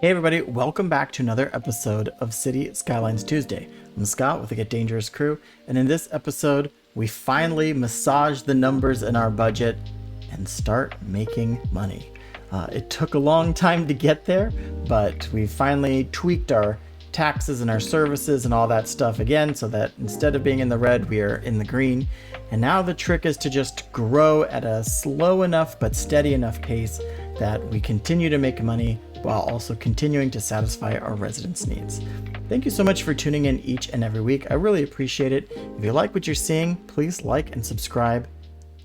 Hey everybody, welcome back to another episode of City Skylines Tuesday. I'm Scott with the Get Dangerous crew, and in this episode, we finally massage the numbers in our budget and start making money. It took a long time to get there, but we finally tweaked our taxes and our services and all that stuff again, so that instead of being in the red, we are in the green. And now the trick is to just grow at a slow enough but steady enough pace that we continue to make money while also continuing to satisfy our residents' needs. Thank you so much for tuning in each and every week. I really appreciate it. If you like what you're seeing, please like and subscribe,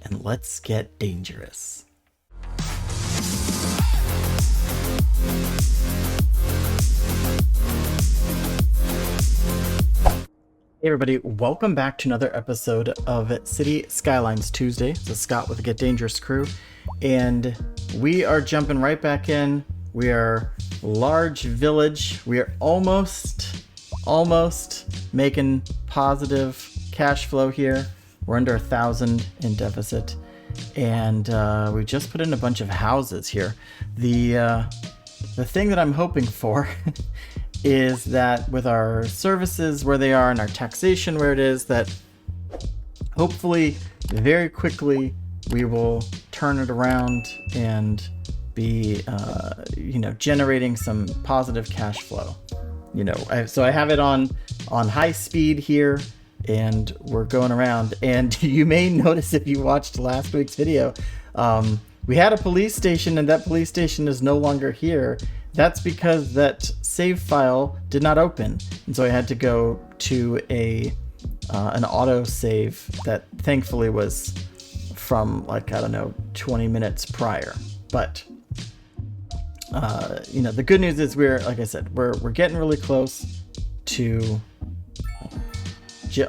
and let's get dangerous. Hey everybody, welcome back to another episode of City Skylines Tuesday. This is Scott with the Get Dangerous crew, and we are jumping right back in. We are large village. We are almost making positive cash flow here. We're under 1,000 in deficit, and we just put in a bunch of houses here. The thing that I'm hoping for is that with our services where they are and our taxation where it is, that hopefully very quickly we will turn it around and be generating some positive cash flow. So I have it on high speed here, and we're going around, and you may notice if you watched last week's video, we had a police station, and that police station is no longer here. That's because that save file did not open, and so I had to go to an auto save that thankfully was from 20 minutes prior. But the good news is we're getting really close to.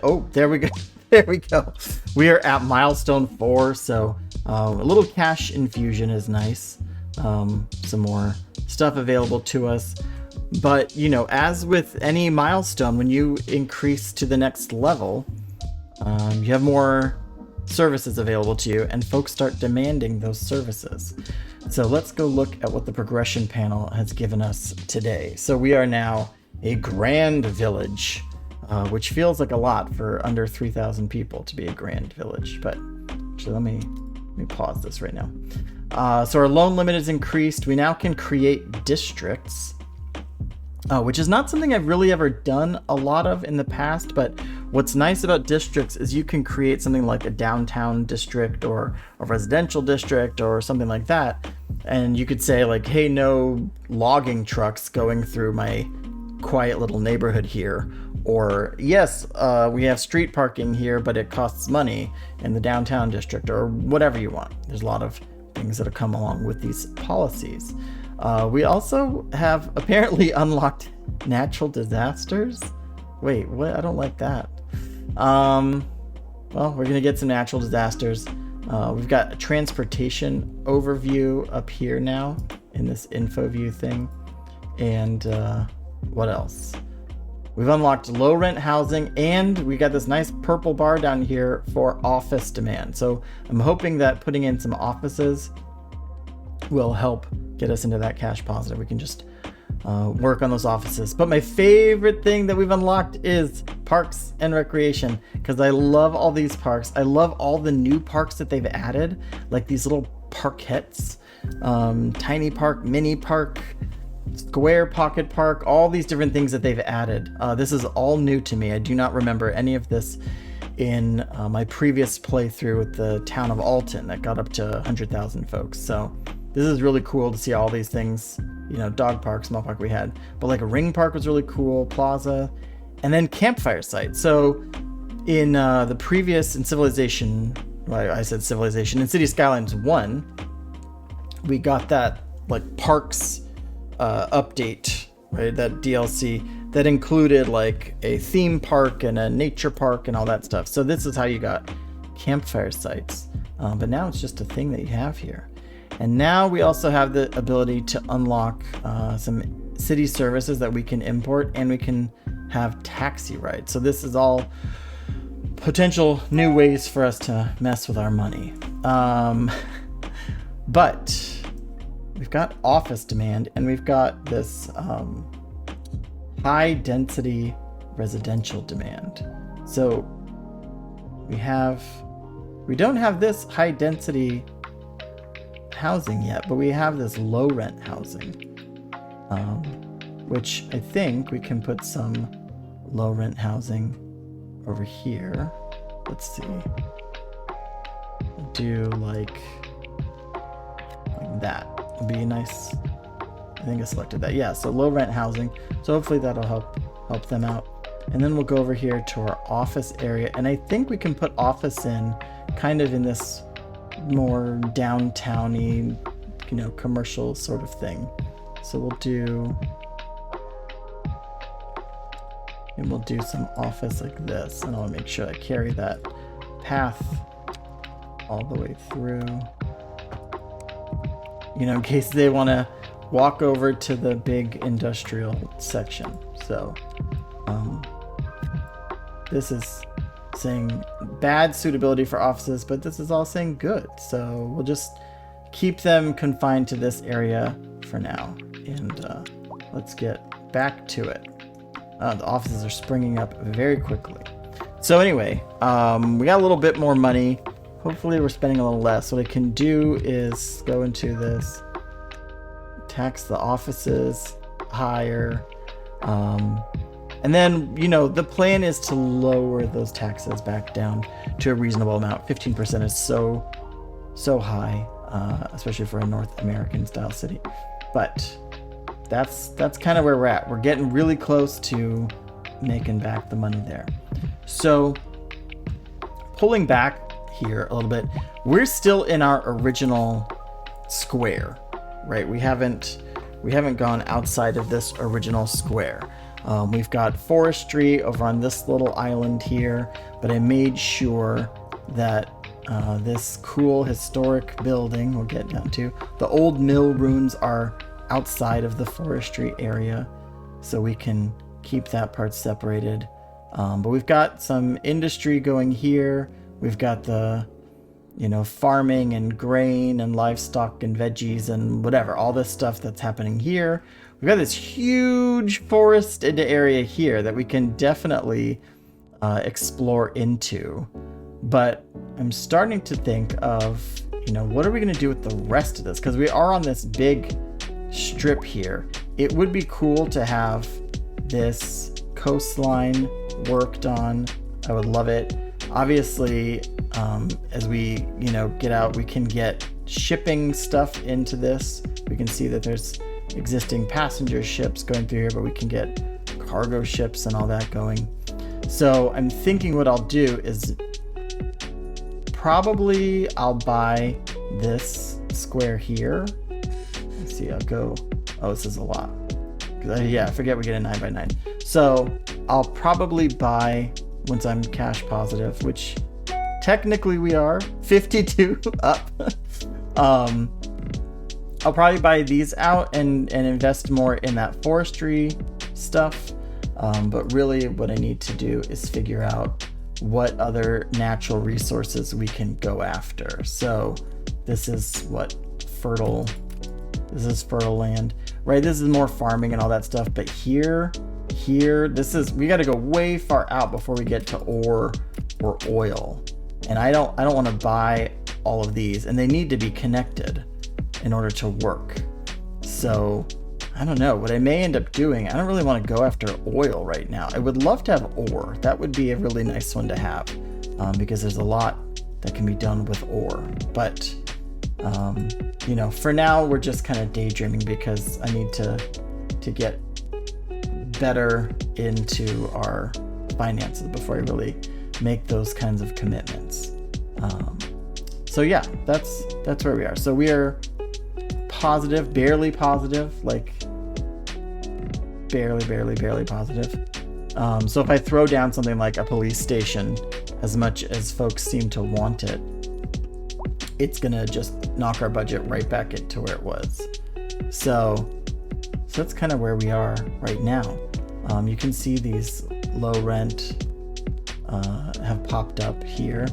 Oh, there we go. There we go. We are at milestone 4, so a little cash infusion is nice. Some more stuff available to us. But, as with any milestone, when you increase to the next level, you have more services available to you, and folks start demanding those services. So let's go look at what the progression panel has given us today. So we are now a grand village, which feels like a lot for under 3,000 people to be a grand village. But actually, let me pause this right now. So our loan limit is increased. We now can create districts, which is not something I've really ever done a lot of in the past. But what's nice about districts is you can create something like a downtown district or a residential district or something like that. And you could say hey, no logging trucks going through my quiet little neighborhood here. Or yes, we have street parking here, but it costs money in the downtown district, or whatever you want. There's a lot of things that have come along with these policies. We also have apparently unlocked natural disasters. Wait, what? I don't like that. Well, we're gonna get some natural disasters. We've got a transportation overview up here now in this info view thing. And what else? We've unlocked low rent housing, and we got this nice purple bar down here for office demand. So I'm hoping that putting in some offices will help get us into that cash positive. We can just work on those offices. But my favorite thing that we've unlocked is parks and recreation, because I love all these parks. I love all the new parks that they've added, like these little parkettes, tiny park, mini park, square pocket park, all these different things that they've added. This is all new to me. I do not remember any of this in my previous playthrough with the town of Alton that got up to 100,000 folks. So this is really cool to see all these things, dog park, small park we had, but a ring park was really cool, plaza, and then campfire site. So in the previous, in Civilization, in City Skylines 1, we got that parks update, right? That DLC that included a theme park and a nature park and all that stuff. So this is how you got campfire sites. But now it's just a thing that you have here. And now we also have the ability to unlock some city services that we can import, and we can have taxi rides. So this is all potential new ways for us to mess with our money. But we've got office demand, and we've got this high density residential demand. So we don't have this high density housing yet, but we have this low rent housing, which I think we can put some low rent housing over here. Let's see. Do like that. Would be nice. I think I selected that. Yeah, so low rent housing. So hopefully that'll help them out. And then we'll go over here to our office area, and I think we can put office in kind of in this more downtowny, commercial sort of thing. So we'll do some office like this, and I'll make sure I carry that path all the way through, in case they want to walk over to the big industrial section. So this is saying bad suitability for offices, but this is all saying good. So we'll just keep them confined to this area for now, and let's get back to it. The offices are springing up very quickly. So anyway, we got a little bit more money. Hopefully we're spending a little less. What I can do is go into this, tax the offices higher, and then, the plan is to lower those taxes back down to a reasonable amount. 15% is so high, especially for a North American style city. But that's kind of where we're at. We're getting really close to making back the money there. So pulling back here a little bit, we're still in our original square, right? We haven't gone outside of this original square. We've got forestry over on this little island here, but I made sure that this cool historic building we'll get down to, the old mill ruins, are outside of the forestry area, so we can keep that part separated. But we've got some industry going here. We've got the farming and grain and livestock and veggies and whatever, all this stuff that's happening here. We've got this huge forested area here that we can definitely explore into. But I'm starting to think of, what are we going to do with the rest of this? Because we are on this big strip here. It would be cool to have this coastline worked on. I would love it. Obviously, as we, get out, we can get shipping stuff into this. We can see that there's existing passenger ships going through here, but we can get cargo ships and all that going. So I'm thinking what I'll do is probably I'll buy this square here. Let's see, I'll go, this is a lot. I forget we get a 9x9. So I'll probably buy, once I'm cash positive, which technically we are 52 up. I'll probably buy these out and invest more in that forestry stuff. But really what I need to do is figure out what other natural resources we can go after. So this is fertile land, right? This is more farming and all that stuff. But here, we got to go way far out before we get to ore or oil. And I don't want to buy all of these, and they need to be connected in order to work. So I don't know what I may end up doing. I don't really want to go after oil right now. I would love to have ore. That would be a really nice one to have, because there's a lot that can be done with ore. But for now we're just kind of daydreaming, because I need to get better into our finances before I really make those kinds of commitments. So yeah, that's where we are. So we are positive, barely positive, like barely positive. So if I throw down something like a police station, as much as folks seem to want it, it's gonna just knock our budget right back into where it was. So that's kind of where we are right now. You can see these low rent have popped up here.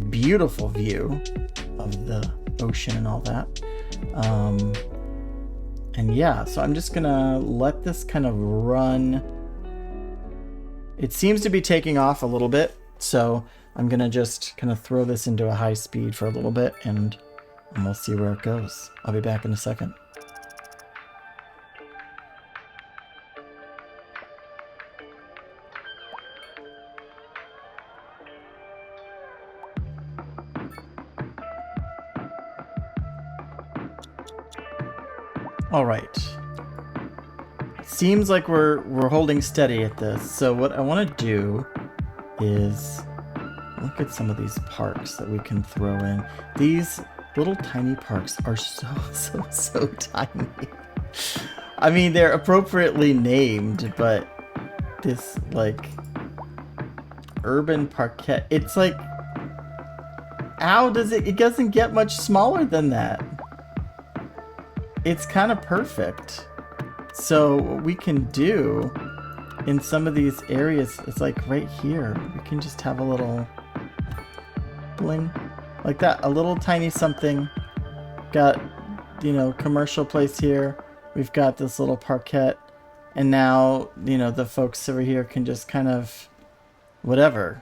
Beautiful view of the ocean and all that. And yeah, so I'm just gonna let this kind of run. It seems to be taking off a little bit, so I'm gonna just kind of throw this into a high speed for a little bit, and we'll see where it goes. I'll be back in a second. All right. Seems like we're holding steady at this. So what I want to do is look at some of these parks that we can throw in. These little tiny parks are so tiny. I mean, they're appropriately named, but this like urban parquet, it's like, how does it doesn't get much smaller than that. It's kind of perfect. So what we can do in some of these areas, it's like right here, we can just have a little bling like that, a little tiny something. Got, you know, commercial place here. We've got this little parquet, and now, you know, the folks over here can just kind of whatever,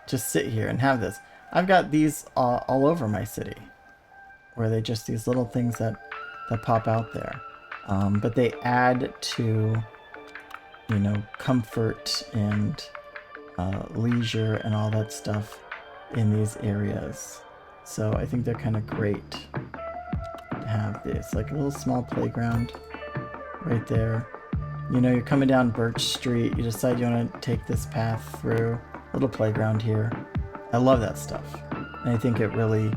just sit here and have this. I've got these all over my city, where they just these little things that pop out there. But they add to, you know, comfort and leisure and all that stuff in these areas. So I think they're kind of great to have this, like a little small playground right there. You know, you're coming down Birch Street, you decide you want to take this path through, little playground here. I love that stuff. And I think it really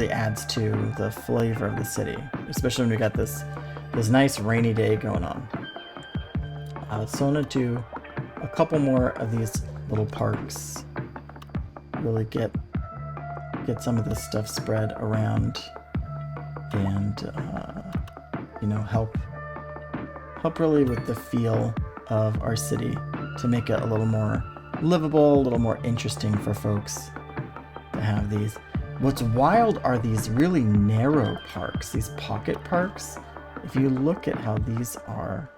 adds to the flavor of the city, especially when we got this nice rainy day going on. So I'm gonna do a couple more of these little parks. Really get some of this stuff spread around, and you know, help really with the feel of our city to make it a little more livable, a little more interesting for folks to have these. What's wild are these really narrow parks, these pocket parks. If you look at how these are,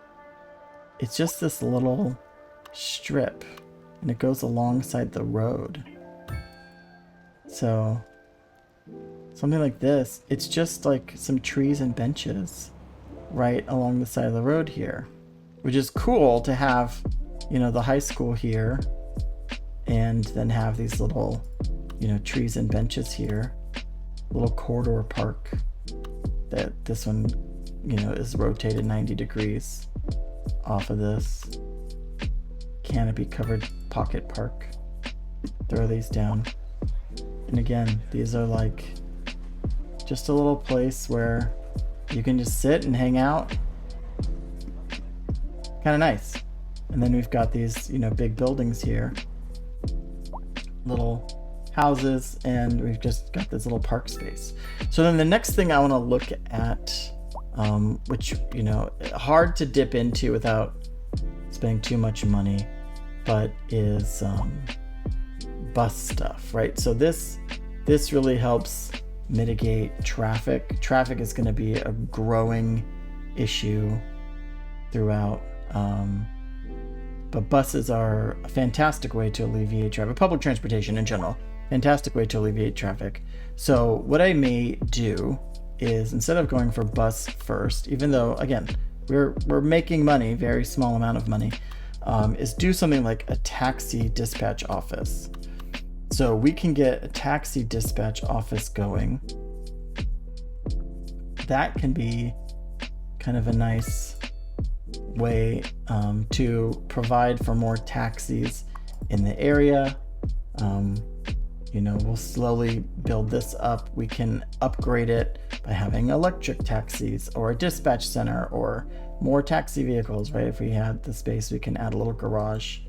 it's just this little strip, and it goes alongside the road. So something like this, it's just like some trees and benches right along the side of the road here, which is cool to have, you know, the high school here, and then have these little, you know, trees and benches here, little corridor park that this one, you know, is rotated 90 degrees off of this canopy covered pocket park. Throw these down, and again, these are like just a little place where you can just sit and hang out. Kind of nice. And then we've got these, you know, big buildings here, little houses, and we've just got this little park space. So then the next thing I want to look at, which, you know, hard to dip into without spending too much money, but is bus stuff, right? So this really helps mitigate traffic. Traffic is going to be a growing issue throughout, but buses are a fantastic way to alleviate traffic. Public transportation in general, fantastic way to alleviate traffic. So what I may do is, instead of going for bus first, even though again we're making money, very small amount of money, is do something like a taxi dispatch office. So we can get a taxi dispatch office going. That can be kind of a nice way to provide for more taxis in the area. You know, we'll slowly build this up. We can upgrade it by having electric taxis or a dispatch center or more taxi vehicles, right? If we had the space, we can add a little garage.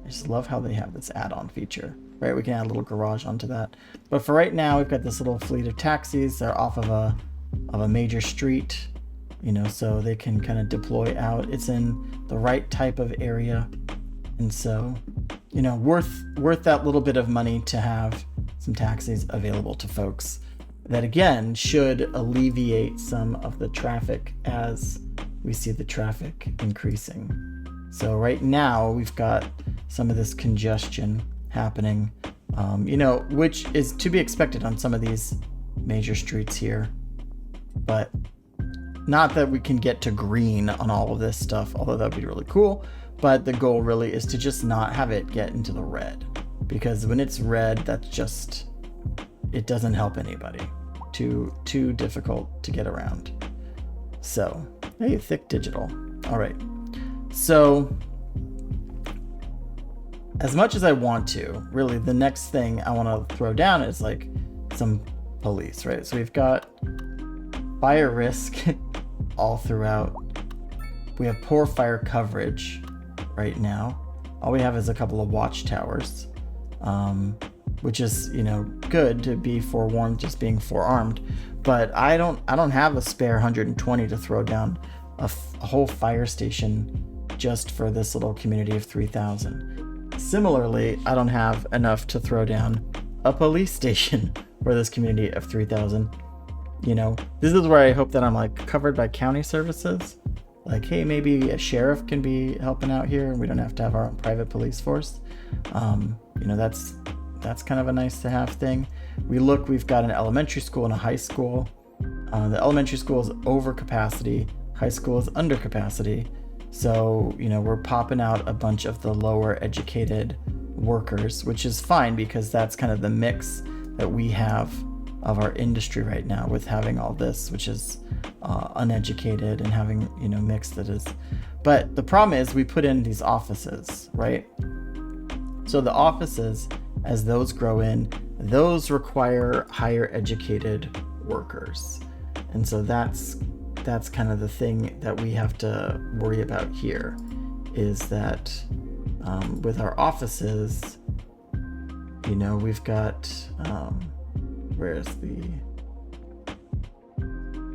I just love how they have this add-on feature, right? We can add a little garage onto that. But for right now, we've got this little fleet of taxis. They're off of a major street, you know, so they can kind of deploy out. It's in the right type of area, and so, you know, worth that little bit of money to have some taxis available to folks that again should alleviate some of the traffic as we see the traffic increasing. So right now we've got some of this congestion happening, which is to be expected on some of these major streets here. But not that we can get to green on all of this stuff, although that would be really cool. But the goal really is to just not have it get into the red, because when it's red, that's just, it doesn't help anybody. Too difficult to get around. So, hey, thick digital. All right. So, as much as I want to, really, the next thing I want to throw down is like some police, right? So we've got fire risk all throughout. We have poor fire coverage right now. All we have is a couple of watchtowers, which is, good to be forewarned, just being forearmed. But I don't have a spare 120 to throw down a whole fire station just for this little community of 3,000. Similarly, I don't have enough to throw down a police station for this community of 3,000. This is where I hope that I'm like covered by county services. Like, hey, maybe a sheriff can be helping out here and we don't have to have our own private police force. That's kind of a nice to have thing. We've got an elementary school and a high school. The elementary school is over capacity. High school is under capacity. So, we're popping out a bunch of the lower educated workers, which is fine because that's kind of the mix that we have of our industry right now, with having all this, which is uneducated, and having, mixed that is. But the problem is we put in these offices, right? So the offices, as those grow in, those require higher educated workers. And so that's kind of the thing that we have to worry about here, is that with our offices, we've got, where's the,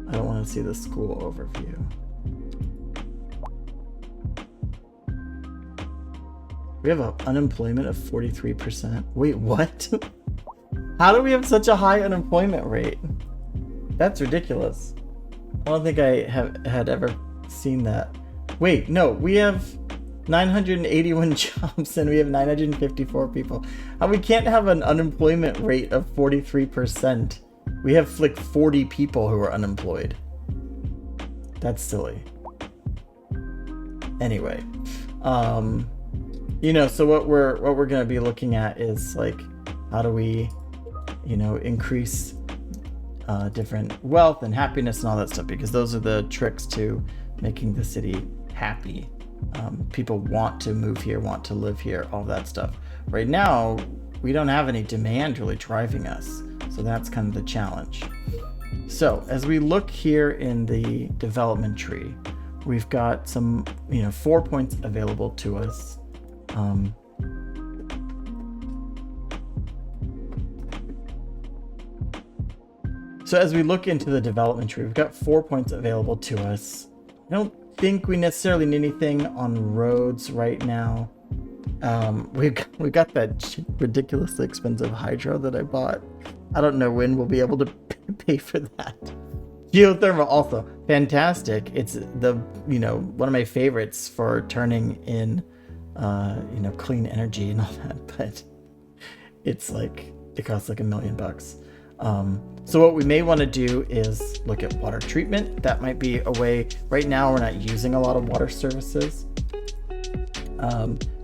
I don't want to see the school overview. We have an unemployment of 43%. Wait, what? How do we have such a high unemployment rate? That's ridiculous. I don't think I had ever seen that. Wait, no, we have 981 jobs and we have 954 people. We can't have an unemployment rate of 43%. We have like 40 people who are unemployed. That's silly. Anyway, so what we're going to be looking at is like, how do we, increase different wealth and happiness and all that stuff, because those are the tricks to making the city happy. People want to move here, want to live here, all that stuff. Right now, we don't have any demand really driving us. So that's kind of the challenge. So as we look here in the development tree, we've got some, 4 points available to us. So as we look into the development tree, we've got 4 points available to us. I don't think we necessarily need anything on roads right now. We've got that ridiculously expensive hydro that I bought. I don't know when we'll be able to pay for that. Geothermal also fantastic. It's the one of my favorites for turning in clean energy and all that, but it's like it costs like $1 million. So what we may want to do is look at water treatment. That might be a way. Right now we're not using a lot of water services.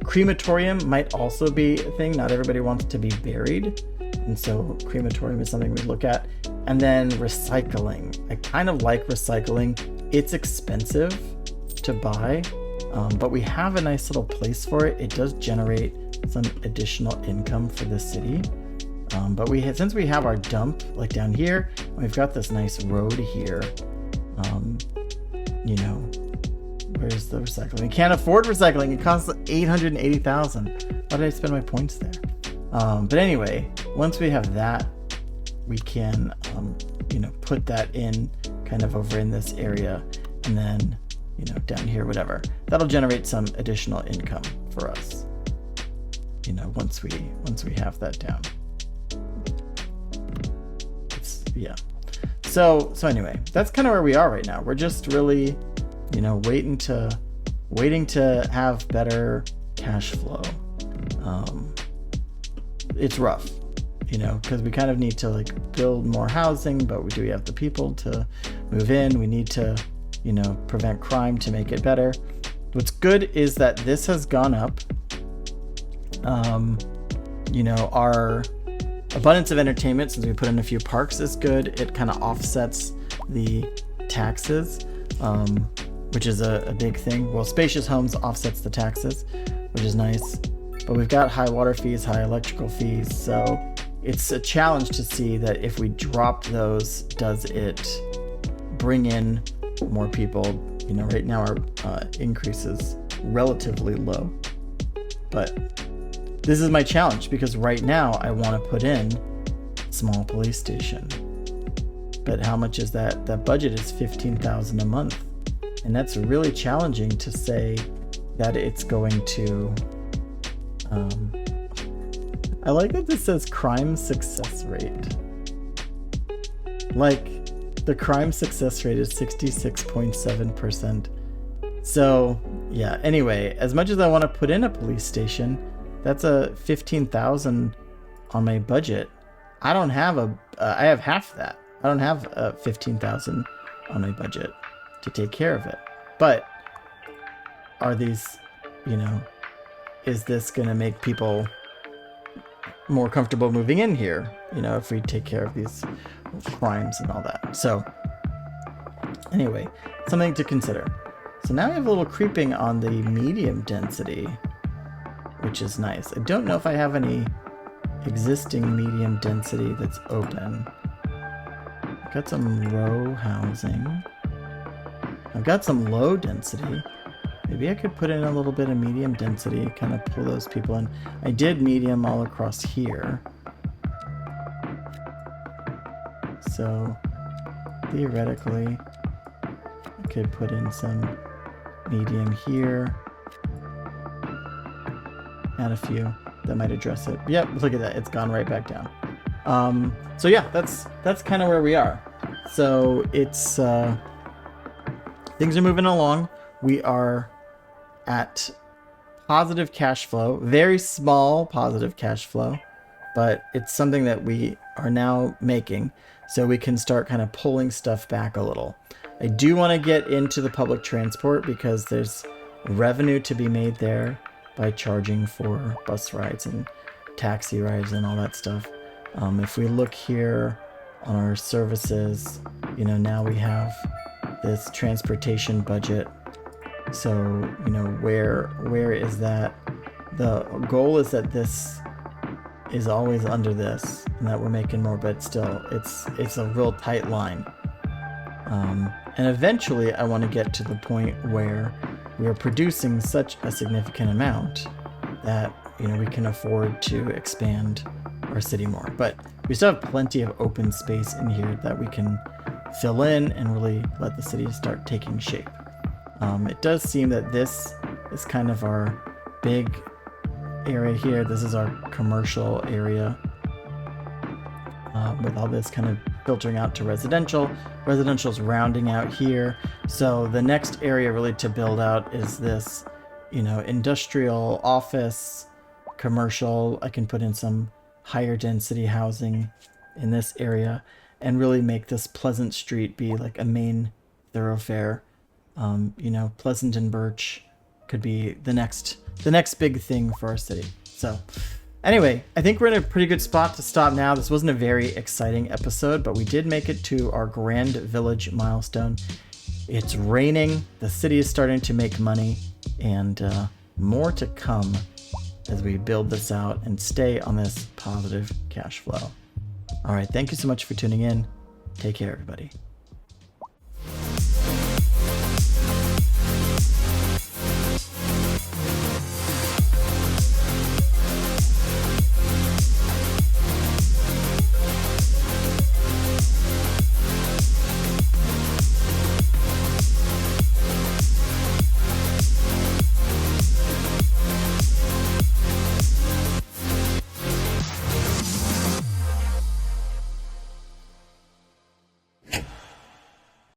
Crematorium might also be a thing. Not everybody wants to be buried, and so crematorium is something we look at. And then recycling. I kind of like recycling. It's expensive to buy, but we have a nice little place for it. It does generate some additional income for the city. But since we have our dump like down here, we've got this nice road here. Where's the recycling? We can't afford recycling. It costs $880,000. Why did I spend my points there? But anyway, once we have that, we can, put that in kind of over in this area, and then, down here, whatever. That'll generate some additional income for us. Once we have that down. Yeah. So anyway, that's kind of where we are right now. We're just really, waiting to have better cash flow. It's rough, because we kind of need to like build more housing, but do we have the people to move in? We need to, prevent crime to make it better. What's good is that this has gone up. Our abundance of entertainment, since we put in a few parks, is good. It kind of offsets the taxes, which is a big thing. Well, spacious homes offsets the taxes, which is nice. But we've got high water fees, high electrical fees, so it's a challenge to see that if we drop those, does it bring in more people? Right now our increase is relatively low, but this is my challenge, because right now I want to put in small police station. But how much is that? That budget is $15,000 a month. And that's really challenging to say that it's going to, I like that this says crime success rate. Like, the crime success rate is 66.7%. So yeah, anyway, as much as I want to put in a police station, that's a $15,000 on my budget. I don't have I have half that. I don't have $15,000 on my budget to take care of it. But are these, is this going to make people more comfortable moving in here, if we take care of these crimes and all that? So anyway, something to consider. So now we have a little creeping on the medium density, which is nice. I don't know if I have any existing medium density that's open. I've got some row housing. I've got some low density. Maybe I could put in a little bit of medium density, kind of pull those people in. I did medium all across here. So theoretically, I could put in some medium here. Add a few that might address it. Yep, look at that. It's gone right back down. So yeah, that's kind of where we are. So it's things are moving along. We are at positive cash flow, very small positive cash flow, but it's something that we are now making, so we can start kind of pulling stuff back a little. I do want to get into the public transport because there's revenue to be made there by charging for bus rides and taxi rides and all that stuff. If we look here on our services, now we have this transportation budget. So, where is that? The goal is that this is always under this and that we're making more, but still it's a real tight line. And eventually I want to get to the point where we are producing such a significant amount that, we can afford to expand our city more. But we still have plenty of open space in here that we can fill in and really let the city start taking shape. It does seem that this is kind of our big area here. This is our commercial area, with all this kind of filtering out to residential. Residential's rounding out here. So the next area really to build out is this, industrial, office, commercial. I can put in some higher density housing in this area and really make this Pleasant Street be like a main thoroughfare. Pleasant and Birch could be the next big thing for our city. So anyway, I think we're in a pretty good spot to stop now. This wasn't a very exciting episode, but we did make it to our Grand Village milestone. It's raining, the city is starting to make money, and more to come as we build this out and stay on this positive cash flow. All right, thank you so much for tuning in. Take care, everybody.